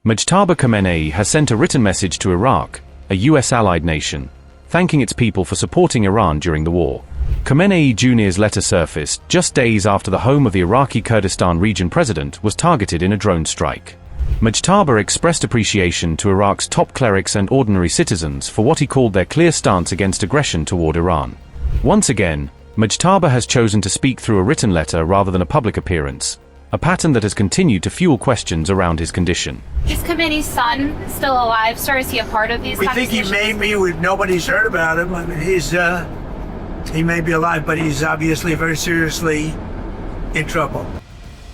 Mojtaba Khamenei has sent a written message to Iraq, a US allied nation, thanking its people for supporting Iran during the war. Khamenei Jr.'s letter surfaced just days after the home of the Iraqi Kurdistan region president was targeted in a drone strike. Mojtaba expressed appreciation to Iraq's top clerics and ordinary citizens for what he called their clear stance against aggression toward Iran. Once again, Mojtaba has chosen to speak through a written letter rather than a public appearance, a pattern that has continued to fuel questions around his condition. Is Khamenei's son still alive, sir? Is he a part of these conversations? We think he may be. Nobody's heard about him. I mean, he may be alive, but he's obviously very seriously in trouble.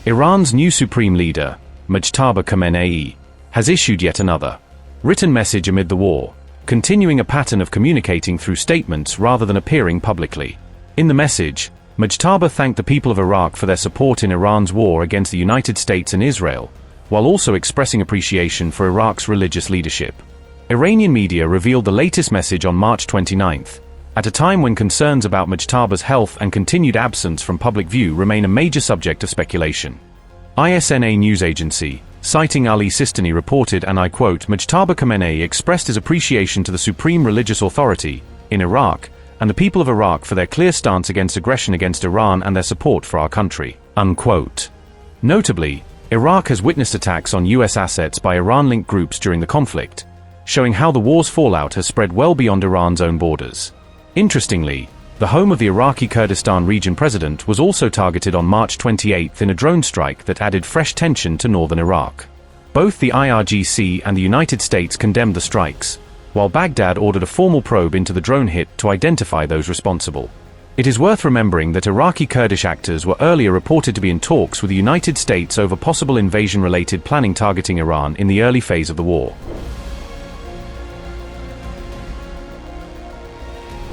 Iran's new supreme leader, Mojtaba Khamenei, has issued yet another written message amid the war, continuing a pattern of communicating through statements rather than appearing publicly. In the message, Mojtaba thanked the people of Iraq for their support in Iran's war against the United States and Israel, while also expressing appreciation for Iraq's religious leadership. Iranian media revealed the latest message on March 29th, at a time when concerns about Mojtaba's health and continued absence from public view remain a major subject of speculation. ISNA news agency, citing al-Sistani, reported, and I quote, "Mojtaba Khamenei expressed his appreciation to the supreme religious authority in Iraq and the people of Iraq for their clear stance against aggression against Iran and their support for our country." Unquote. Notably, Iraq has witnessed attacks on US assets by Iran-linked groups during the conflict, showing how the war's fallout has spread well beyond Iran's own borders. Interestingly, the home of the Iraqi Kurdistan region president was also targeted on March 28 in a drone strike that added fresh tension to northern Iraq. Both the IRGC and the United States condemned the strikes, while Baghdad ordered a formal probe into the drone hit to identify those responsible. It is worth remembering that Iraqi Kurdish actors were earlier reported to be in talks with the United States over possible invasion-related planning targeting Iran in the early phase of the war.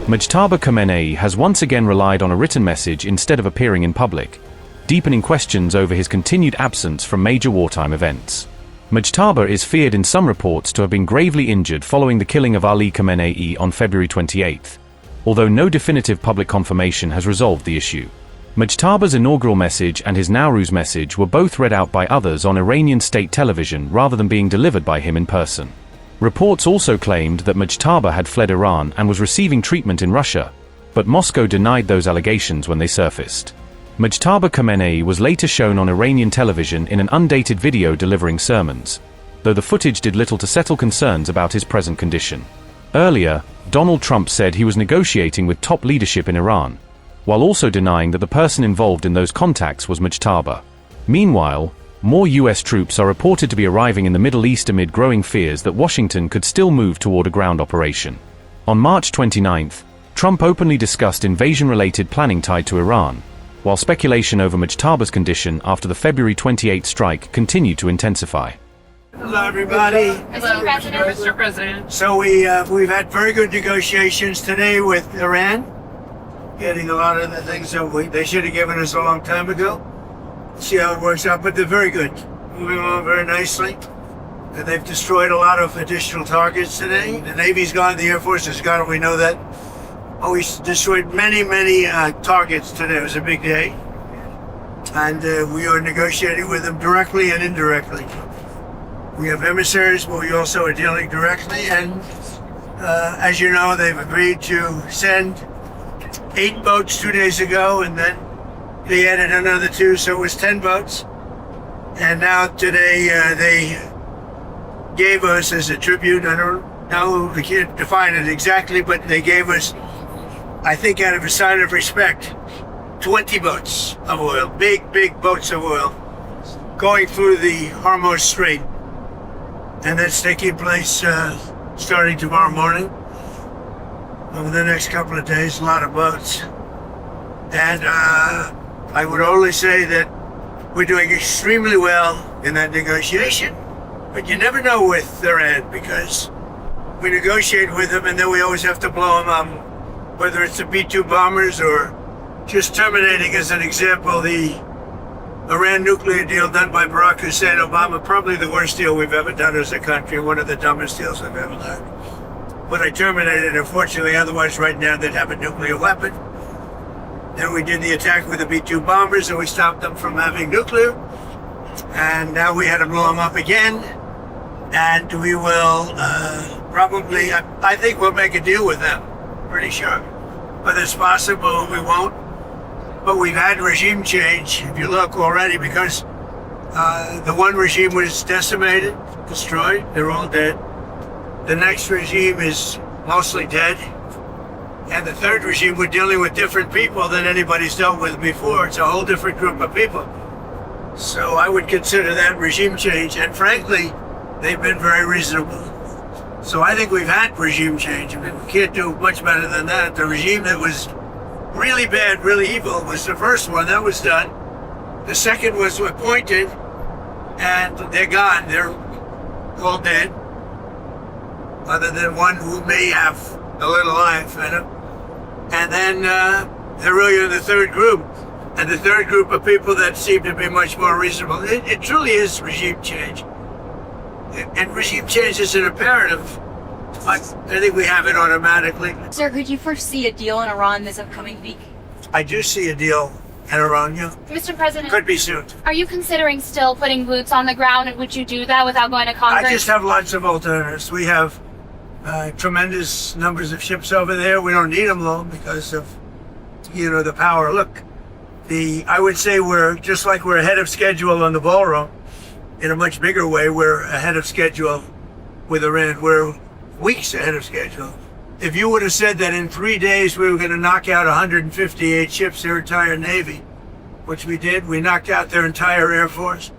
Mojtaba Khamenei has once again relied on a written message instead of appearing in public, deepening questions over his continued absence from major wartime events. Mojtaba is feared in some reports to have been gravely injured following the killing of Ali Khamenei on February 28, although no definitive public confirmation has resolved the issue. Mojtaba's inaugural message and his Nowruz message were both read out by others on Iranian state television rather than being delivered by him in person. Reports also claimed that Mojtaba had fled Iran and was receiving treatment in Russia, but Moscow denied those allegations when they surfaced. Mojtaba Khamenei was later shown on Iranian television in an undated video delivering sermons, though the footage did little to settle concerns about his present condition. Earlier, Donald Trump said he was negotiating with top leadership in Iran, while also denying that the person involved in those contacts was Mojtaba. Meanwhile, more US troops are reported to be arriving in the Middle East amid growing fears that Washington could still move toward a ground operation. On March 29, Trump openly discussed invasion-related planning tied to Iran, while speculation over Mojtaba's condition after the February 28 strike continued to intensify. Hello, everybody. Hello, Mr. President. So we've had very good negotiations today with Iran, getting a lot of the things that they should have given us a long time ago. See how it works out, but they're very good. Moving along very nicely. And they've destroyed a lot of additional targets today. The Navy's gone, the Air Force has gone, we know that. Oh, we destroyed many targets today. It was a big day. And we are negotiating with them directly and indirectly. We have emissaries, but we also are dealing directly. And as you know, they've agreed to send 8 boats 2 days ago, and then they added another 2, so it was 10 boats. And now today they gave us as a tribute, I don't know, we can't define it exactly, but they gave us, I think out of a sign of respect, 20 boats of oil, big boats of oil, going through the Hormuz Strait. And that's taking place starting tomorrow morning. Over the next couple of days, a lot of boats. And I would only say that we're doing extremely well in that negotiation. But you never know with Iran, because we negotiate with them and then we always have to blow them up. Whether it's the B-2 bombers or just terminating, as an example, the Iran nuclear deal done by Barack Hussein Obama, probably the worst deal we've ever done as a country, one of the dumbest deals we've ever done. But I terminated, unfortunately, otherwise right now they'd have a nuclear weapon. Then we did the attack with the B-2 bombers and we stopped them from having nuclear. And now we had to blow them up again. and we will probably, I think we'll make a deal with them, pretty sure. But it's possible we won't. But we've had regime change, if you look already, because the one regime was decimated, destroyed, they're all dead. The next regime is mostly dead. And the third regime, we're dealing with different people than anybody's dealt with before. It's a whole different group of people. So I would consider that regime change. And frankly, they've been very reasonable. So I think we've had regime change. I mean, we can't do much better than that. The regime that was really bad, really evil was the first one. That was done. The second was appointed, and they're gone. They're all dead, other than one who may have a little life in him. And then they're really in the third group. And the third group of people that seem to be much more reasonable. It truly is regime change. And regime change is an imperative. I think we have it automatically. Sir, could you foresee a deal in Iran this upcoming week? I do see a deal in Iran, yeah. Mr. President, Could be soon. are you considering still putting boots on the ground, and would you do that without going to Congress? I just have lots of alternatives. We have tremendous numbers of ships over there. We don't need them though because of, the power. Look, I would say we're just like we're ahead of schedule on the ballroom. In a much bigger way, we're ahead of schedule with Iran. We're weeks ahead of schedule. If you would have said that in 3 days we were going to knock out 158 ships, their entire Navy, which we did, we knocked out their entire Air Force.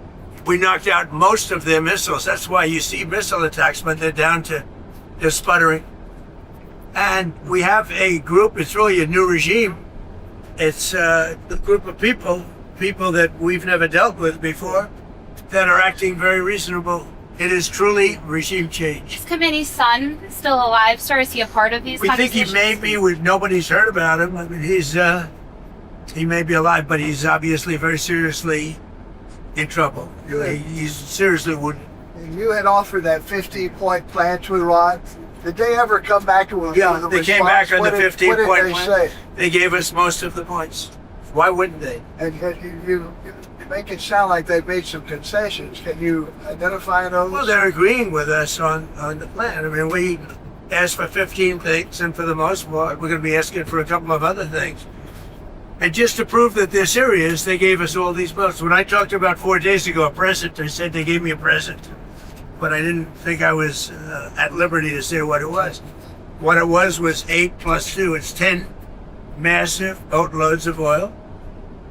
We knocked out most of their missiles. That's why you see missile attacks, but they're down to, they're sputtering. And we have a group, it's really a new regime. It's a group of people that we've never dealt with before, that are acting very reasonable. It is truly regime change. Is Khamenei's son still alive, sir? Is he a part of these We think he conversations? may be. Nobody's heard about him. I mean, he may be alive, but he's obviously very seriously in trouble. He's seriously wounded. You had offered that 15-point plan to Iran. Did they ever come back to Yeah, with a they came response? back on the 15-point What did they plan. say? They gave us most of the points. Why wouldn't they? And you make it sound like they made some concessions. Can you identify those? Well, they're agreeing with us on the plan. I mean, we asked for 15 things, and for the most part, we're going to be asking for a couple of other things. And just to prove that they're serious, they gave us all these votes. When I talked about 4 days ago a present, I said they gave me a present. But I didn't think I was at liberty to say what it was. What it was 8 plus 2. It's 10 massive boatloads of oil.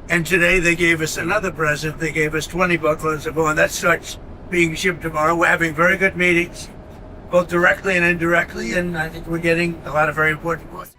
And today they gave us another present. They gave us 20 boatloads of oil. That starts being shipped tomorrow. We're having very good meetings, both directly and indirectly, and I think we're getting a lot of very important points.